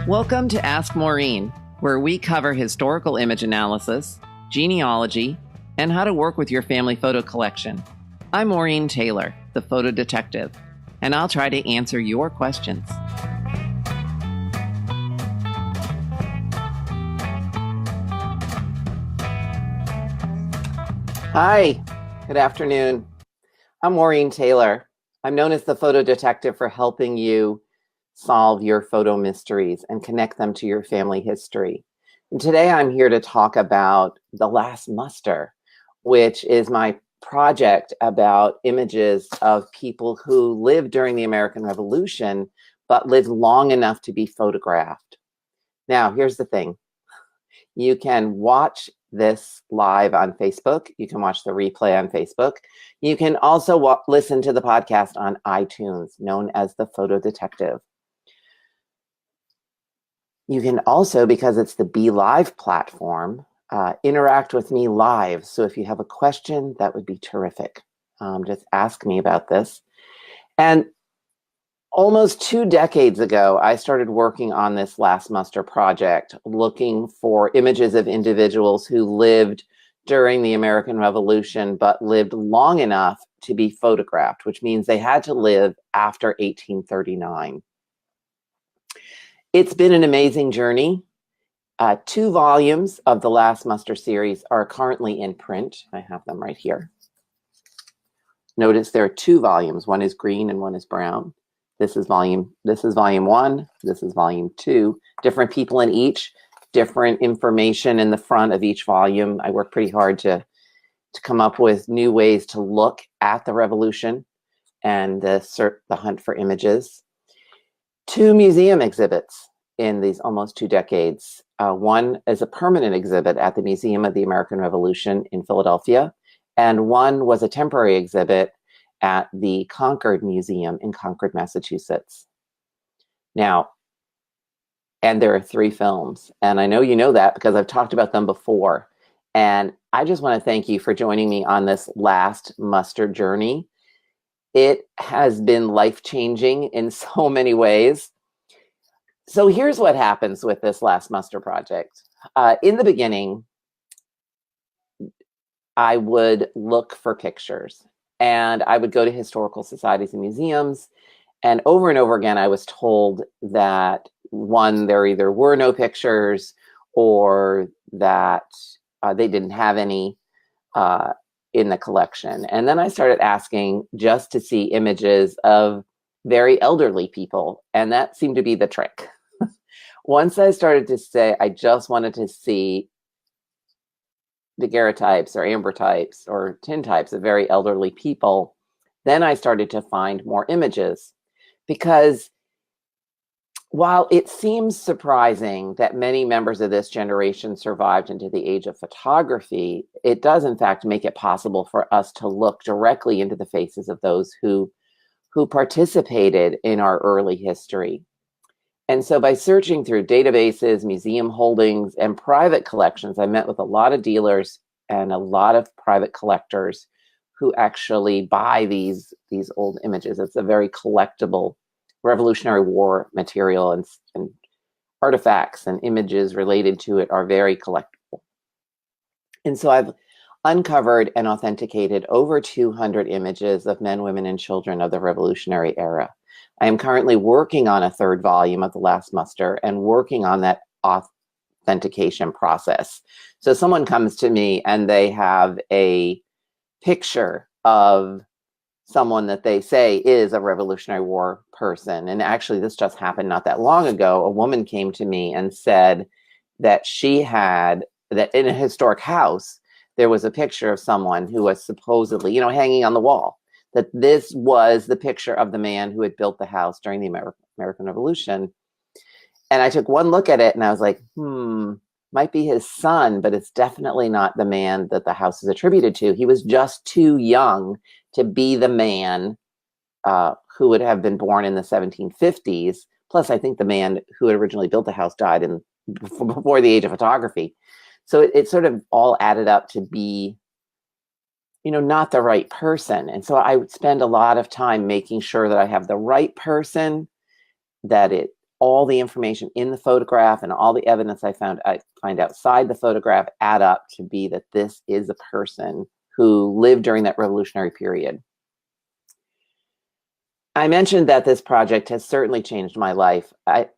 Welcome to Ask Maureen, where we cover historical image analysis, genealogy, and how to work with your family photo collection. I'm Maureen Taylor, the photo detective, and I'll try to answer your questions. Hi, good afternoon. I'm Maureen Taylor. I'm known as the photo detective for helping you solve your photo mysteries and connect them to your family history. And today I'm here to talk about The Last Muster, which is my project about images of people who lived during the American Revolution, but lived long enough to be photographed. Now, here's the thing. You can watch this live on Facebook. You can watch the replay on Facebook. You can also listen to the podcast on iTunes, known as The Photo Detective. You can also, because it's the Be Live platform, interact with me live. So if you have a question, that would be terrific. Just ask me about this. And almost 2 decades ago, I started working on this Last Muster project, looking for images of individuals who lived during the American Revolution, but lived long enough to be photographed, which means they had to live after 1839. It's been an amazing journey. 2 volumes of the Last Muster series are currently in print. I have them right here. Notice there are 2 volumes. One is green and one is brown. This is volume 1. This is volume 2. Different people in each, different information in the front of each volume. I work pretty hard to come up with new ways to look at the revolution and the hunt for images. 2 museum exhibits in these almost 2 decades. One is a permanent exhibit at the Museum of the American Revolution in Philadelphia, and one was a temporary exhibit at the Concord Museum in Concord, Massachusetts. Now, and there are 3 films, and I know you know that because I've talked about them before. And I just want to thank you for joining me on this Last Muster journey. It has been life-changing in so many ways. So here's what happens with this Last Muster project. In the beginning, I would look for pictures, and I would go to historical societies and museums, and over again, I was told that, one, there either were no pictures or that they didn't have any in the collection. And then I started asking just to see images of very elderly people, and that seemed to be the trick. Once I started to say I just wanted to see daguerreotypes or ambrotypes or tintypes of very elderly people, then I started to find more images. Because while it seems surprising that many members of this generation survived into the age of photography, it does in fact make it possible for us to look directly into the faces of those who participated in our early history. And so by searching through databases, museum holdings, and private collections, I met with a lot of dealers and a lot of private collectors who actually buy these old images. It's a very collectible Revolutionary War material, and artifacts and images related to it are very collectible. And so I've uncovered and authenticated over 200 images of men, women, and children of the Revolutionary era. I am currently working on a 3rd volume of The Last Muster and working on that authentication process. So someone comes to me and they have a picture of someone that they say is a Revolutionary War person. And actually, this just happened not that long ago. A woman came to me and said that that in a historic house, there was a picture of someone who was supposedly, hanging on the wall, that this was the picture of the man who had built the house during the American Revolution. And I took one look at it and I was like, might be his son, but it's definitely not the man that the house is attributed to. He was just too young to be the man who would have been born in the 1750s. Plus, I think the man who had originally built the house died before the age of photography. So it sort of all added up to be, not the right person. And so I would spend a lot of time making sure that I have the right person, that it all the information in the photograph and all the evidence I find outside the photograph add up to be that this is a person who lived during that revolutionary period. I mentioned that this project has certainly changed my life.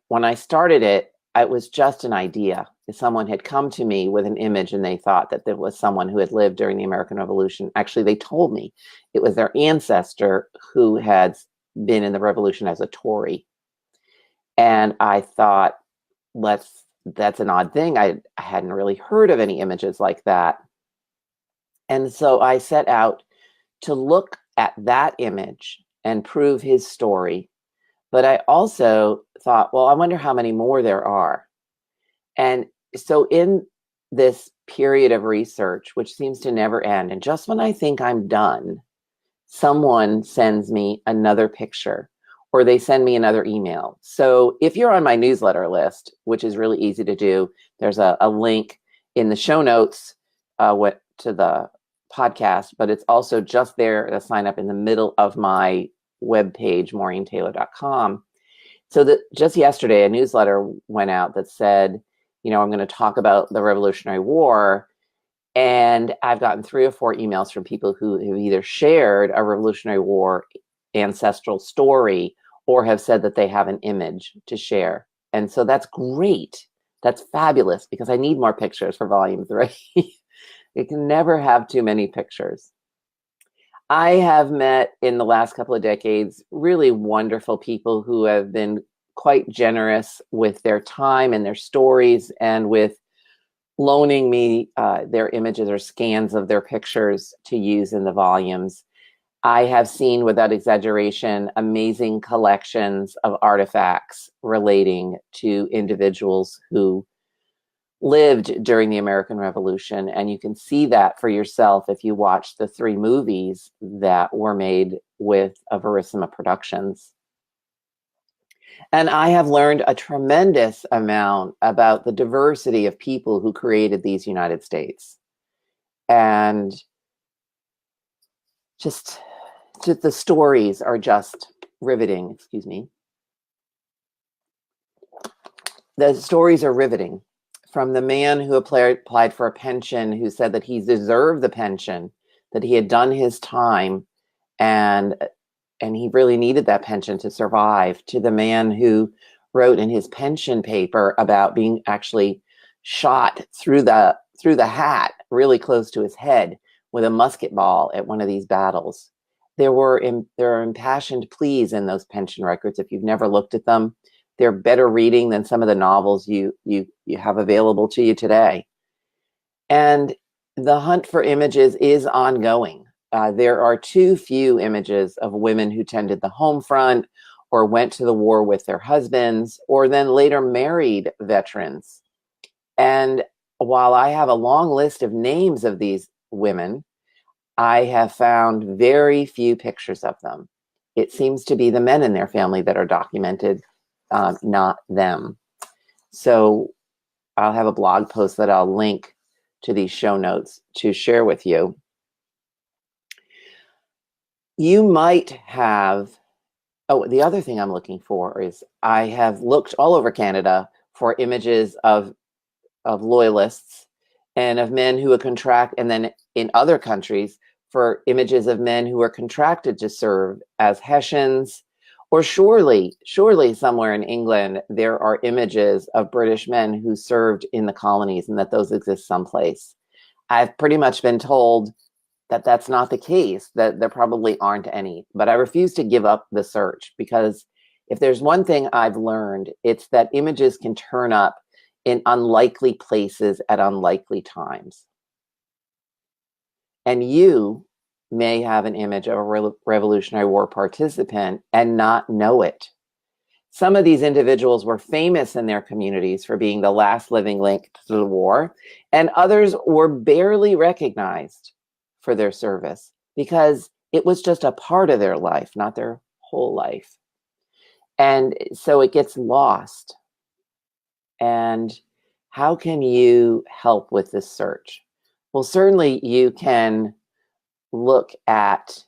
When I started it, it was just an idea. Someone had come to me with an image and they thought that there was someone who had lived during the American Revolution. Actually, they told me it was their ancestor who had been in the revolution as a Tory. And I thought, that's an odd thing. I hadn't really heard of any images like that. And so I set out to look at that image and prove his story. But I also thought, well, I wonder how many more there are. And so in this period of research, which seems to never end, and just when I think I'm done, someone sends me another picture or they send me another email. So if you're on my newsletter list, which is really easy to do, there's a link in the show notes to the podcast, but it's also just there to sign up in the middle of my webpage, maureentaylor.com. So that just yesterday, a newsletter went out that said, I'm going to talk about the Revolutionary War. And I've gotten 3 or 4 emails from people who have either shared a Revolutionary War ancestral story or have said that they have an image to share. And so that's great. That's fabulous because I need more pictures for volume 3. You can never have too many pictures. I have met in the last couple of decades really wonderful people who have been quite generous with their time and their stories and with loaning me their images or scans of their pictures to use in the volumes. I have seen, without exaggeration, amazing collections of artifacts relating to individuals who lived during the American Revolution. And you can see that for yourself if you watch the 3 movies that were made with Verissima Productions. And I have learned a tremendous amount about the diversity of people who created these United States. And just the stories are just riveting, excuse me. The stories are riveting. From the man who applied for a pension, who said that he deserved the pension, that he had done his time, and he really needed that pension to survive, to the man who wrote in his pension paper about being actually shot through the hat, really close to his head, with a musket ball at one of these battles. There are impassioned pleas in those pension records. If you've never looked at them, they're better reading than some of the novels you have available to you today. And the hunt for images is ongoing. There are too few images of women who tended the home front or went to the war with their husbands or then later married veterans. And while I have a long list of names of these women, I have found very few pictures of them. It seems to be the men in their family that are documented, not them. So I'll have a blog post that I'll link to these show notes to share with you. You might have, the other thing I'm looking for is I have looked all over Canada for images of loyalists and of men who would contract, and then in other countries for images of men who were contracted to serve as Hessians, or surely somewhere in England, there are images of British men who served in the colonies and that those exist someplace. I've pretty much been told that that's not the case, that there probably aren't any, but I refuse to give up the search because if there's one thing I've learned, it's that images can turn up in unlikely places at unlikely times. And you may have an image of a Revolutionary War participant and not know it. Some of these individuals were famous in their communities for being the last living link to the war, and others were barely recognized for their service because it was just a part of their life, not their whole life. And so it gets lost. And how can you help with this search? Well, certainly you can look at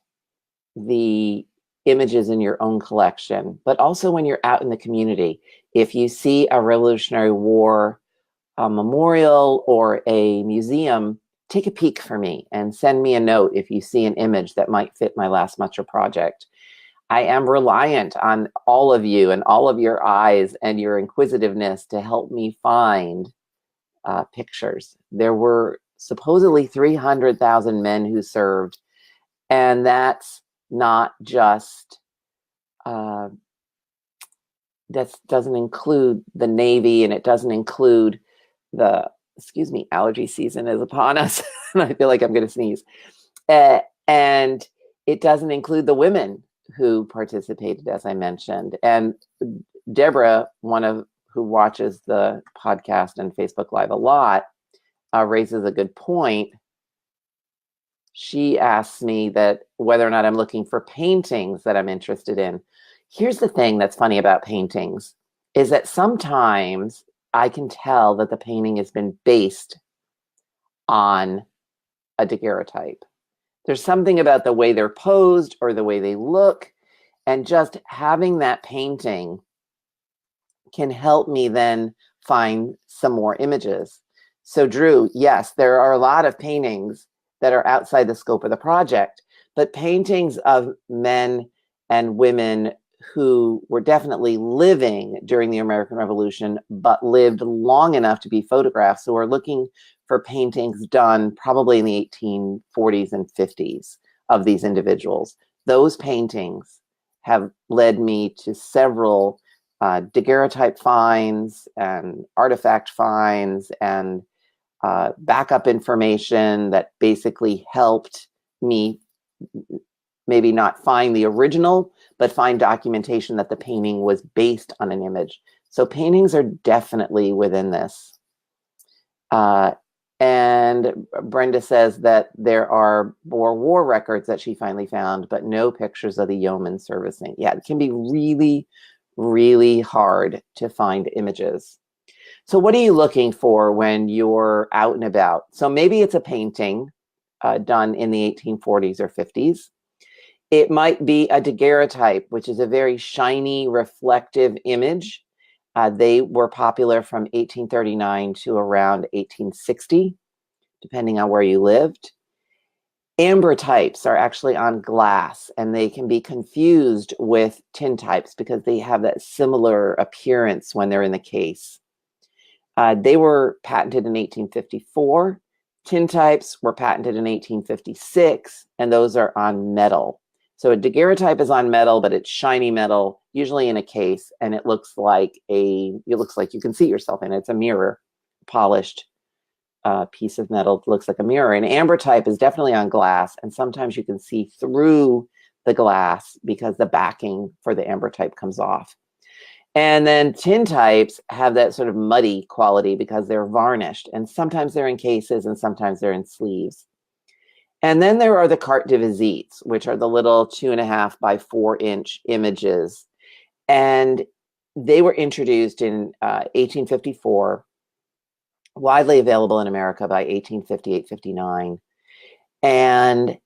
the images in your own collection, but also when you're out in the community. If you see a Revolutionary War memorial or a museum, take a peek for me and send me a note if you see an image that might fit my last Mucher project. I am reliant on all of you and all of your eyes and your inquisitiveness to help me find pictures. There were supposedly 300,000 men who served, and that's not just, that doesn't include the Navy, and it doesn't include the, excuse me, allergy season is upon us, and I feel like I'm going to sneeze. And it doesn't include the women who participated, as I mentioned. And Deborah, who watches the podcast and Facebook Live a lot, raises a good point. She asks me that whether or not I'm looking for paintings that I'm interested in. Here's the thing that's funny about paintings, is that sometimes I can tell that the painting has been based on a daguerreotype. There's something about the way they're posed or the way they look, and just having that painting can help me then find some more images. So Drew, yes, there are a lot of paintings that are outside the scope of the project, but paintings of men and women who were definitely living during the American Revolution, but lived long enough to be photographed. So we're looking for paintings done probably in the 1840s and 50s of these individuals. Those paintings have led me to several daguerreotype finds and artifact finds and backup information that basically helped me maybe not find the original, but find documentation that the painting was based on an image. So paintings are definitely within this. And Brenda says that there are Boer War records that she finally found, but no pictures of the yeomen servicing. Yeah, it can be really, really hard to find images. So what are you looking for when you're out and about? So maybe it's a painting done in the 1840s or 50s. It might be a daguerreotype, which is a very shiny, reflective image. They were popular from 1839 to around 1860, depending on where you lived. Ambrotypes are actually on glass, and they can be confused with tintypes because they have that similar appearance when they're in the case. They were patented in 1854. Tintypes were patented in 1856, and those are on metal. So a daguerreotype is on metal, but it's shiny metal, usually in a case, and it looks like you can see yourself in it. It's a mirror, polished piece of metal that looks like a mirror. And ambrotype is definitely on glass, and sometimes you can see through the glass because the backing for the ambrotype comes off. And then tintypes have that sort of muddy quality because they're varnished, and sometimes they're in cases and sometimes they're in sleeves. And then there are the carte de visites, which are the little 2.5 by 4 inch images. And they were introduced in 1854, widely available in America by 1858, 59. And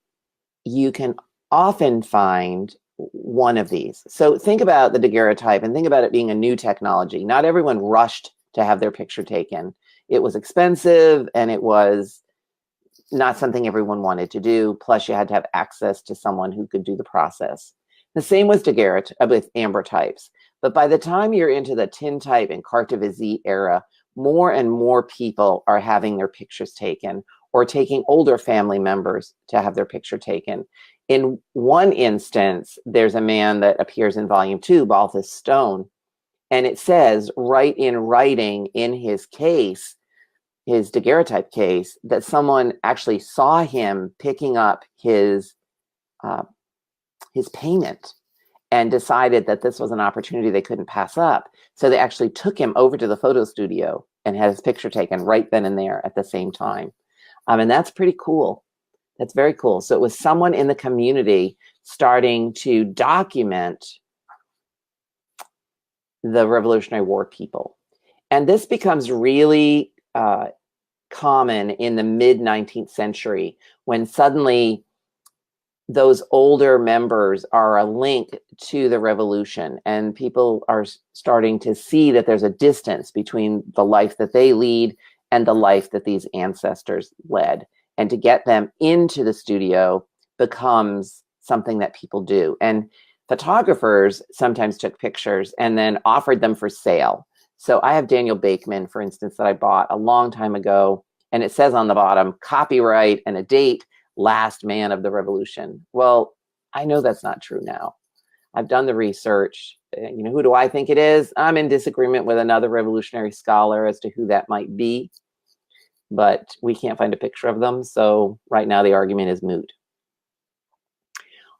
you can often find one of these. So think about the daguerreotype and think about it being a new technology. Not everyone rushed to have their picture taken. It was expensive, and it was not something everyone wanted to do. Plus, you had to have access to someone who could do the process. The same with with ambrotypes. But by the time you're into the tintype and carte de visite era, more and more people are having their pictures taken, or taking older family members to have their picture taken. In one instance, there's a man that appears in volume 2, Balthus Stone, and it says right in writing in his case, his daguerreotype case, that someone actually saw him picking up his payment and decided that this was an opportunity they couldn't pass up. So they actually took him over to the photo studio and had his picture taken right then and there at the same time. And that's pretty cool. That's very cool. So it was someone in the community starting to document the Revolutionary War people. And this becomes really common in the mid-19th century, when suddenly those older members are a link to the revolution, and people are starting to see that there's a distance between the life that they lead and the life that these ancestors led. And to get them into the studio becomes something that people do. And photographers sometimes took pictures and then offered them for sale. So I have Daniel Bakeman, for instance, that I bought a long time ago, and it says on the bottom, copyright and a date, last man of the revolution. Well, I know that's not true now. I've done the research. You know, who do I think it is? I'm in disagreement with another revolutionary scholar as to who that might be, but we can't find a picture of them. So right now the argument is moot.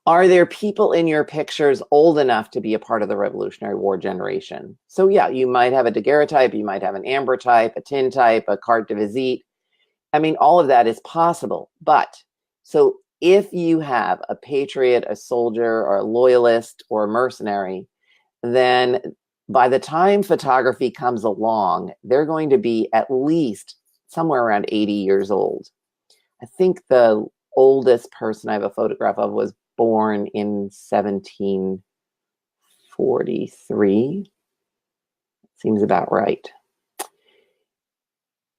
Are there people in your pictures old enough to be a part of the Revolutionary War generation? So yeah, you might have a daguerreotype, you might have an ambrotype, a tintype, a carte de visite. I mean, all of that is possible. But so if you have a patriot, a soldier, or a loyalist, or a mercenary, then by the time photography comes along, they're going to be at least somewhere around 80 years old. I think the oldest person I have a photograph of was born in 1743. Seems about right.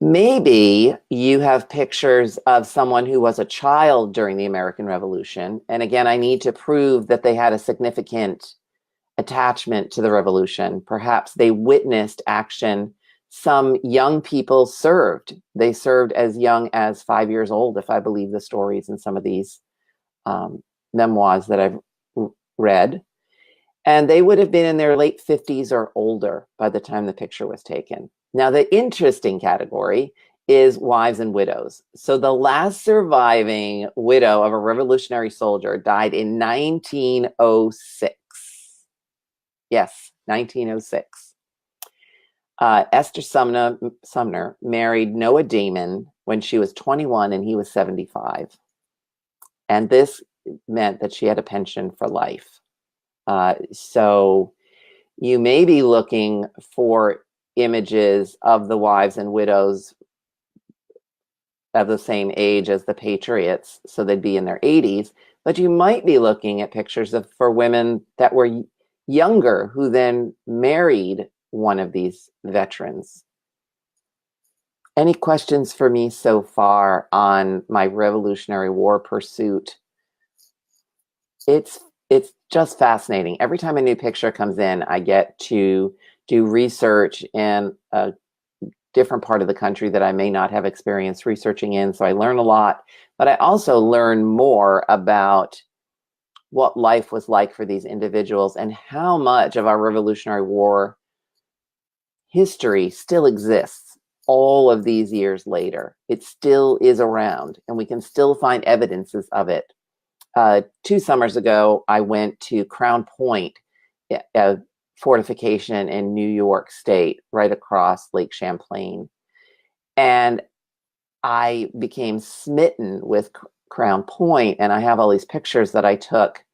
Maybe you have pictures of someone who was a child during the American Revolution. And again, I need to prove that they had a significant attachment to the revolution. Perhaps they witnessed action. Some young people served. They served as young as 5 years old, if I believe the stories in some of these memoirs that I've read. And they would have been in their late 50s or older by the time the picture was taken. Now, the interesting category is wives and widows. So the last surviving widow of a revolutionary soldier died in 1906. Yes, 1906. Esther Sumner married Noah Damon when she was 21 and he was 75. And this meant that she had a pension for life. So you may be looking for images of the wives and widows of the same age as the patriots, so they'd be in their 80s, but you might be looking at pictures for women that were younger who then married one of these veterans. Any questions for me so far on my Revolutionary War pursuit? It's just fascinating. Every time a new picture comes in, I get to do research in a different part of the country that I may not have experience researching in. So I learn a lot, but I also learn more about what life was like for these individuals and how much of our Revolutionary War history still exists all of these years later. It still is around, and we can still find evidences of it. 2 summers ago, I went to Crown Point, a fortification in New York State, right across Lake Champlain. And I became smitten with Crown Point, and I have all these pictures that I took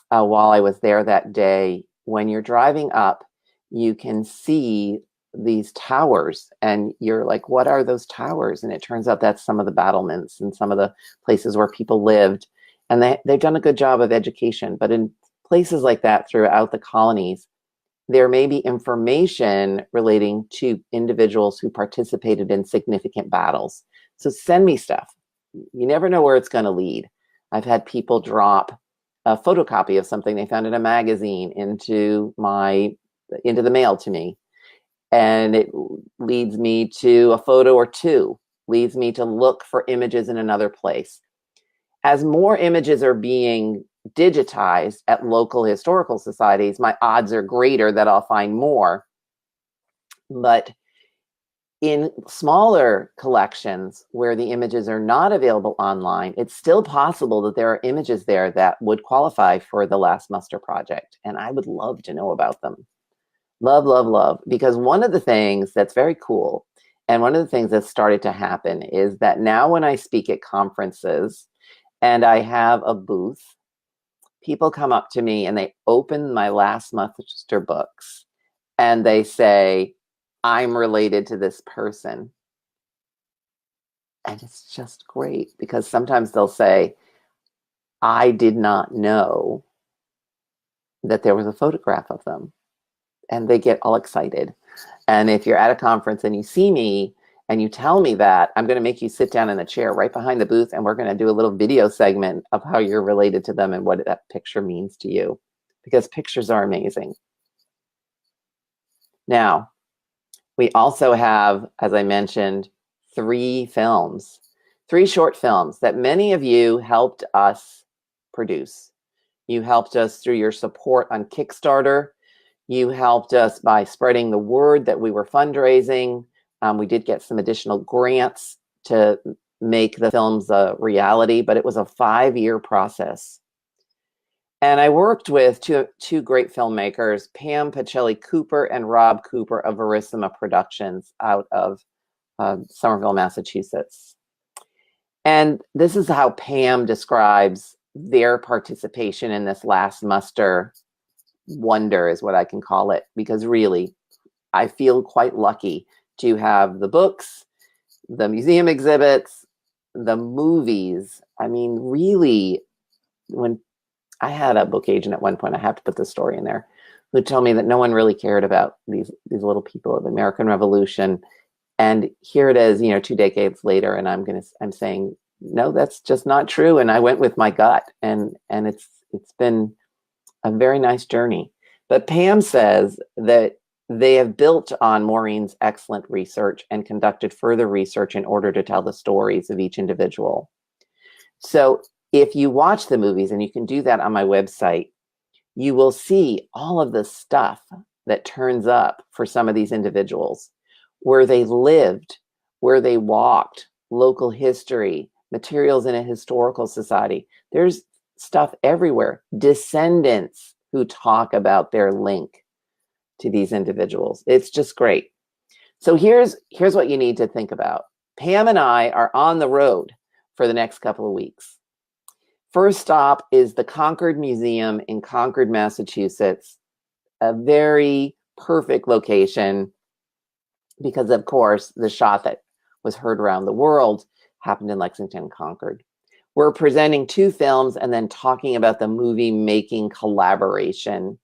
while I was there that day. When you're driving up, you can see these towers, and you're like, what are those towers? And it turns out that's some of the battlements and some of the places where people lived. And they've done a good job of education. But in places like that throughout the colonies, there may be information relating to individuals who participated in significant battles. So send me stuff. You never know where it's going to lead. I've had people drop a photocopy of something they found in a magazine into the mail to me. And it leads me to a photo or two, leads me to look for images in another place. As more images are being digitized at local historical societies, my odds are greater that I'll find more. But in smaller collections where the images are not available online, it's still possible that there are images there that would qualify for the Last Muster project. And I would love to know about them. Love, love, love. Because one of the things that's very cool, and one of the things that's started to happen, is that now when I speak at conferences and I have a booth, people come up to me and they open my Last Muster books and they say, I'm related to this person. And it's just great, because sometimes they'll say, I did not know that there was a photograph of them, and they get all excited. And if you're at a conference and you see me and you tell me that, I'm going to make you sit down in a chair right behind the booth, and we're going to do a little video segment of how you're related to them and what that picture means to you, because pictures are amazing. Now, we also have, as I mentioned, 3 short films that many of you helped us produce. You helped us through your support on Kickstarter. You helped us by spreading the word that we were fundraising. We did get some additional grants to make the films a reality, but it was a 5-year process. And I worked with two great filmmakers, Pam Pacelli-Cooper and Rob Cooper of Verissima Productions out of Somerville, Massachusetts. And this is how Pam describes their participation in this last muster wonder, is what I can call it, because really, I feel quite lucky to have the books, the museum exhibits, the movies. I mean, really, when I had a book agent at one point, I have to put this story in there, who told me that no one really cared about these little people of the American Revolution. And here it is, 2 decades later, and I'm saying, no, that's just not true. And I went with my gut, and it's been a very nice journey. But Pam says that they have built on Maureen's excellent research and conducted further research in order to tell the stories of each individual. So if you watch the movies, and you can do that on my website, you will see all of the stuff that turns up for some of these individuals, where they lived, where they walked, local history, materials in a historical society. There's stuff everywhere. Descendants who talk about their link to these individuals. It's just great. So here's what you need to think about. Pam and I are on the road for the next couple of weeks. First stop is the Concord Museum in Concord, Massachusetts, a very perfect location because, of course, the shot that was heard around the world happened in Lexington, Concord. We're presenting 2 films and then talking about the movie making collaboration.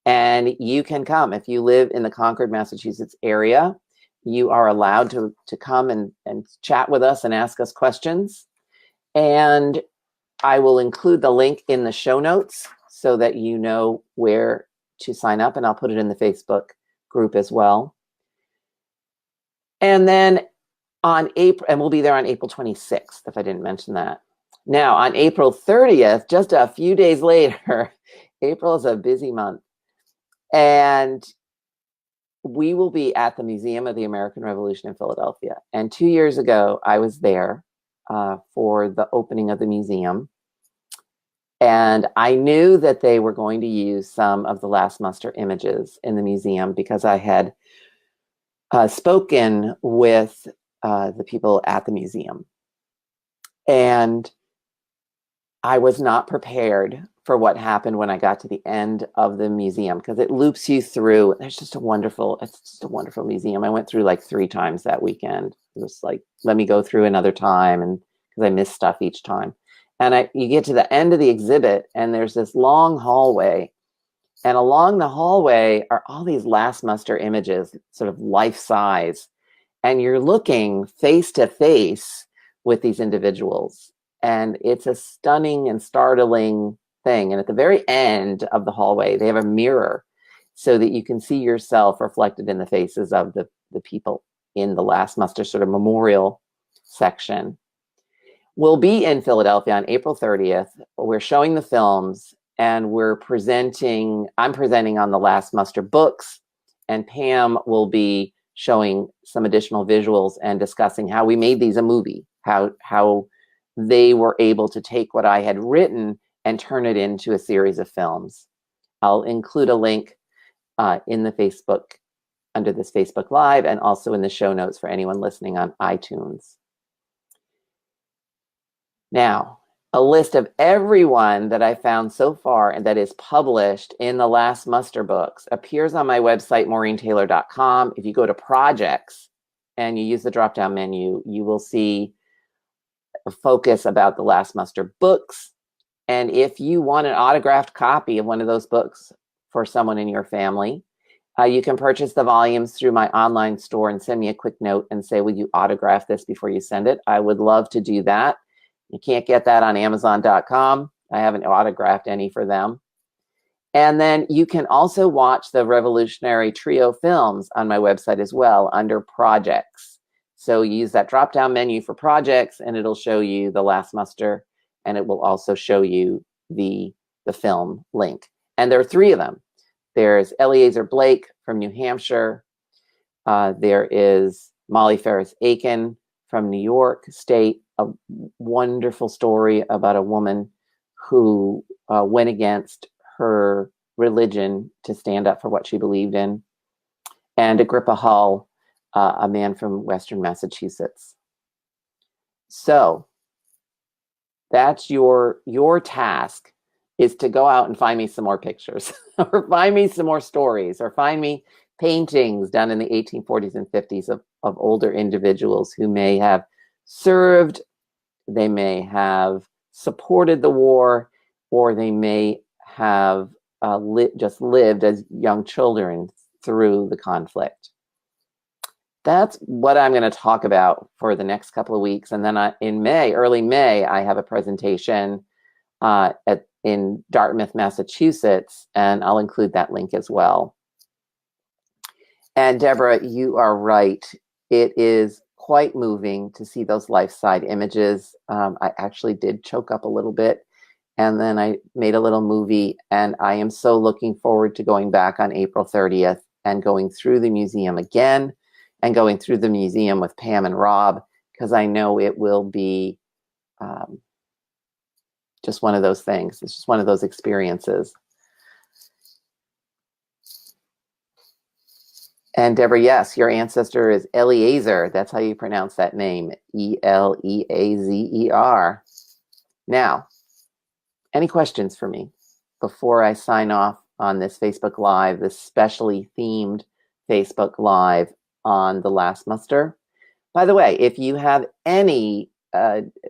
And you can come. If you live in the Concord, Massachusetts area, you are allowed to come and chat with us and ask us questions. And I will include the link in the show notes so that you know where to sign up, and I'll put it in the Facebook group as well. And then we'll be there on April 26th, if I didn't mention that. Now, on April 30th, just a few days later, April is a busy month, and we will be at the Museum of the American Revolution in Philadelphia. And 2 years ago, I was there for the opening of the museum. And I knew that they were going to use some of the last muster images in the museum because I had spoken with the people at the museum. And I was not prepared for what happened when I got to the end of the museum, because it loops you through. It's just a wonderful museum. I went through like 3 times that weekend. It was like, let me go through another time, and because I missed stuff each time. And you get to the end of the exhibit, and there's this long hallway. And along the hallway are all these last muster images, sort of life size. And you're looking face to face with these individuals. And it's a stunning and startling thing. And at the very end of the hallway, they have a mirror so that you can see yourself reflected in the faces of the people in the last muster sort of memorial section. We'll be in Philadelphia on April 30th. We're showing the films, and I'm presenting on the last muster books, and Pam will be showing some additional visuals and discussing how we made these a movie, how they were able to take what I had written and turn it into a series of films. I'll include a link in the Facebook, under this Facebook Live, and also in the show notes for anyone listening on iTunes. Now, a list of everyone that I found so far and that is published in the last muster books appears on my website, maureentaylor.com. If you go to projects and you use the drop-down menu, you will see a focus about the last muster books. And if you want an autographed copy of one of those books for someone in your family, you can purchase the volumes through my online store and send me a quick note and say, would you autograph this before you send it? I would love to do that. You can't get that on Amazon.com. I haven't autographed any for them. And then you can also watch the Revolutionary Trio films on my website as well under projects. So you use that drop-down menu for projects and it'll show you The Last Muster, and it will also show you the film link. And there are 3 of them. There's Eleazar Blake from New Hampshire. There is Molly Ferris Aiken from New York State, a wonderful story about a woman who went against her religion to stand up for what she believed in. And Agrippa Hull, a man from Western Massachusetts. So that's your task, is to go out and find me some more pictures or find me some more stories or find me paintings done in the 1840s and 50s of older individuals who may have served, they may have supported the war, or they may have just lived as young children through the conflict. That's what I'm going to talk about for the next couple of weeks. And then in May, early May, I have a presentation in Dartmouth, Massachusetts, and I'll include that link as well. And Deborah, you are right. It is quite moving to see those life-size images. I actually did choke up a little bit, and then I made a little movie, and I am so looking forward to going back on April 30th and going through the museum again, and going through the museum with Pam and Rob, because I know it will be just one of those things. It's just one of those experiences. And Deborah, yes, your ancestor is Eleazar. That's how you pronounce that name, Eleazer. Now, any questions for me before I sign off on this Facebook Live, this specially themed Facebook Live on The Last Muster? By the way, if you have any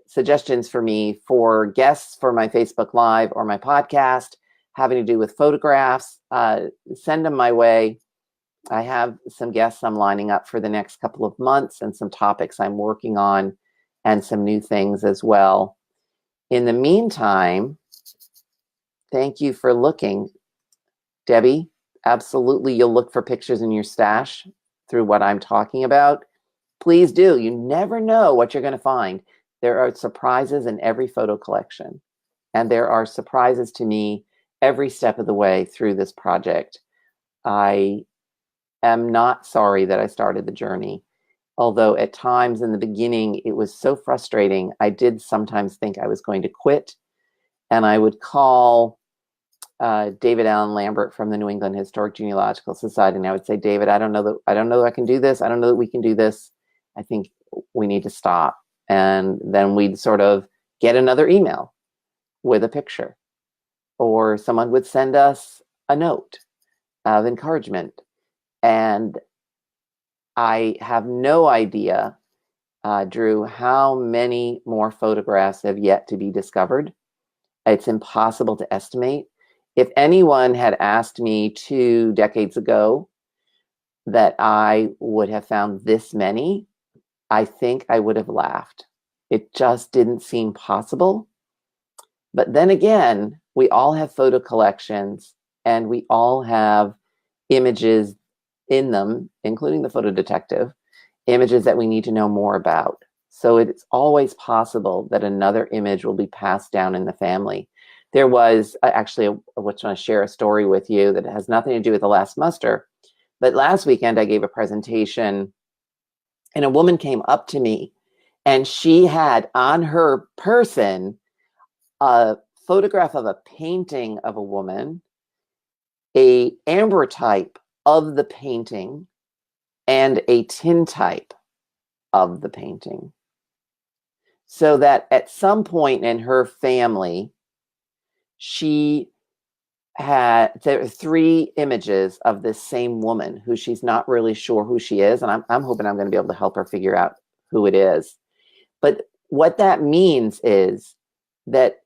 suggestions for me for guests for my Facebook Live or my podcast having to do with photographs, send them my way. I have some guests I'm lining up for the next couple of months and some topics I'm working on and some new things as well. In the meantime, thank you for looking. Debbie, absolutely, you'll look for pictures in your stash through what I'm talking about. Please do. You never know what you're going to find. There are surprises in every photo collection, and there are surprises to me every step of the way through this project. I am not sorry that I started the journey, although at times in the beginning it was so frustrating. I did sometimes think I was going to quit, and I would call David Allen Lambert from the New England Historic Genealogical Society, and I would say, David, I don't know that I can do this. I don't know that we can do this. I think we need to stop. And then we'd sort of get another email with a picture, or someone would send us a note of encouragement. And I have no idea, Drew, how many more photographs have yet to be discovered. It's impossible to estimate. If anyone had asked me 2 decades ago that I would have found this many, I think I would have laughed. It just didn't seem possible. But then again, we all have photo collections, and we all have images in them, including the photo detective, images that we need to know more about. So it's always possible that another image will be passed down in the family. There was actually, I want to share a story with you that has nothing to do with The Last Muster. But last weekend, I gave a presentation, and a woman came up to me, and she had on her person a photograph of a painting of a woman, a ambrotype of the painting, and a tintype of the painting. So that at some point in her family, there are 3 images of this same woman who she's not really sure who she is. And I'm hoping I'm going to be able to help her figure out who it is. But what that means is that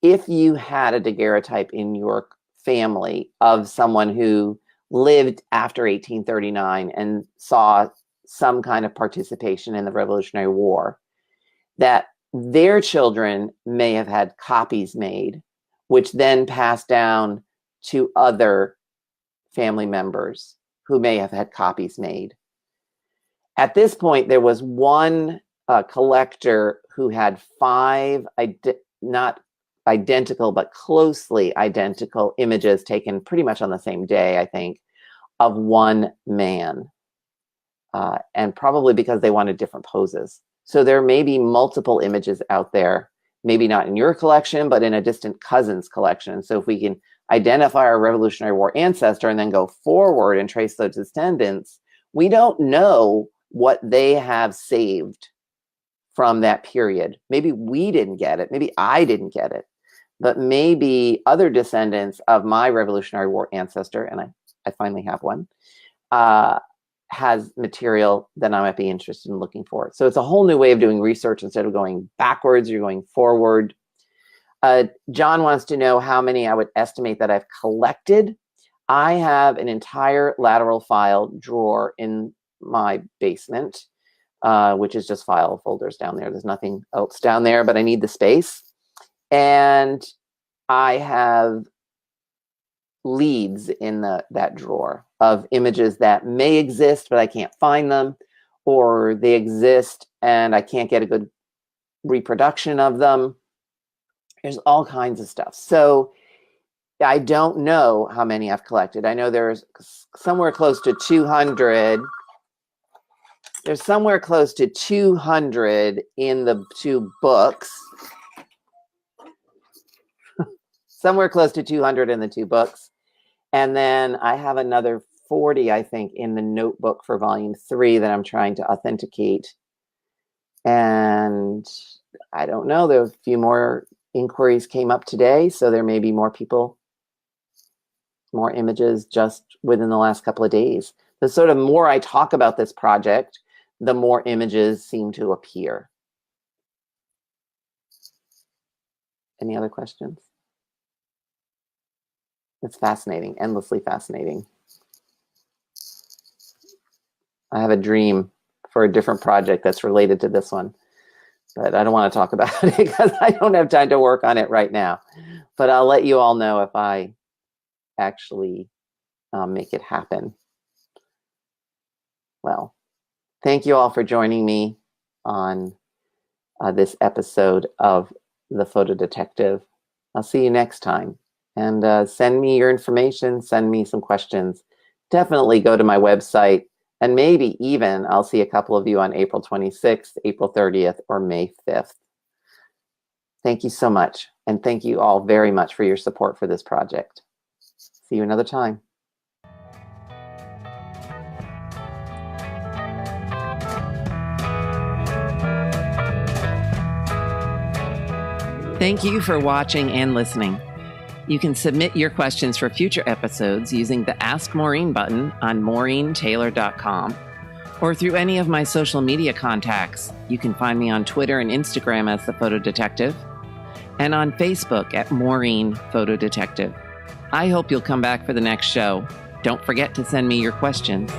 if you had a daguerreotype in your family of someone who lived after 1839 and saw some kind of participation in the Revolutionary War, that their children may have had copies made, which then passed down to other family members who may have had copies made. At this point, there was one collector who had 5 not identical, but closely identical images taken pretty much on the same day, I think, of one man. And probably because they wanted different poses. So there may be multiple images out there, maybe not in your collection, but in a distant cousin's collection. So if we can identify our Revolutionary War ancestor and then go forward and trace those descendants, we don't know what they have saved from that period. Maybe we didn't get it. Maybe I didn't get it. But maybe other descendants of my Revolutionary War ancestor, and I finally have one, has material that I might be interested in looking for. So it's a whole new way of doing research. Instead of going backwards, you're going forward. John wants to know how many I would estimate that I've collected. I have an entire lateral file drawer in my basement, which is just file folders down there. There's nothing else down there, but I need the space. And I have leads in that drawer of images that may exist, but I can't find them, or they exist and I can't get a good reproduction of them. There's all kinds of stuff. So I don't know how many I've collected. I know there's somewhere close to 200. There's somewhere close to 200 in the 2 books. Somewhere close to 200 in the 2 books. And then I have another 40, I think, in the notebook for volume 3 that I'm trying to authenticate. And I don't know, there are a few more inquiries came up today, so there may be more people, more images just within the last couple of days. The sort of more I talk about this project, the more images seem to appear. Any other questions? It's fascinating, endlessly fascinating. I have a dream for a different project that's related to this one, but I don't want to talk about it because I don't have time to work on it right now. But I'll let you all know if I actually make it happen. Well, thank you all for joining me on this episode of The Photo Detective. I'll see you next time. And send me your information, send me some questions. Definitely go to my website, and maybe even I'll see a couple of you on April 26th, April 30th, or May 5th. Thank you so much, and thank you all very much for your support for this project. See you another time. Thank you for watching and listening. You can submit your questions for future episodes using the Ask Maureen button on MaureenTaylor.com or through any of my social media contacts. You can find me on Twitter and Instagram as The Photo Detective and on Facebook at Maureen Photo Detective. I hope you'll come back for the next show. Don't forget to send me your questions.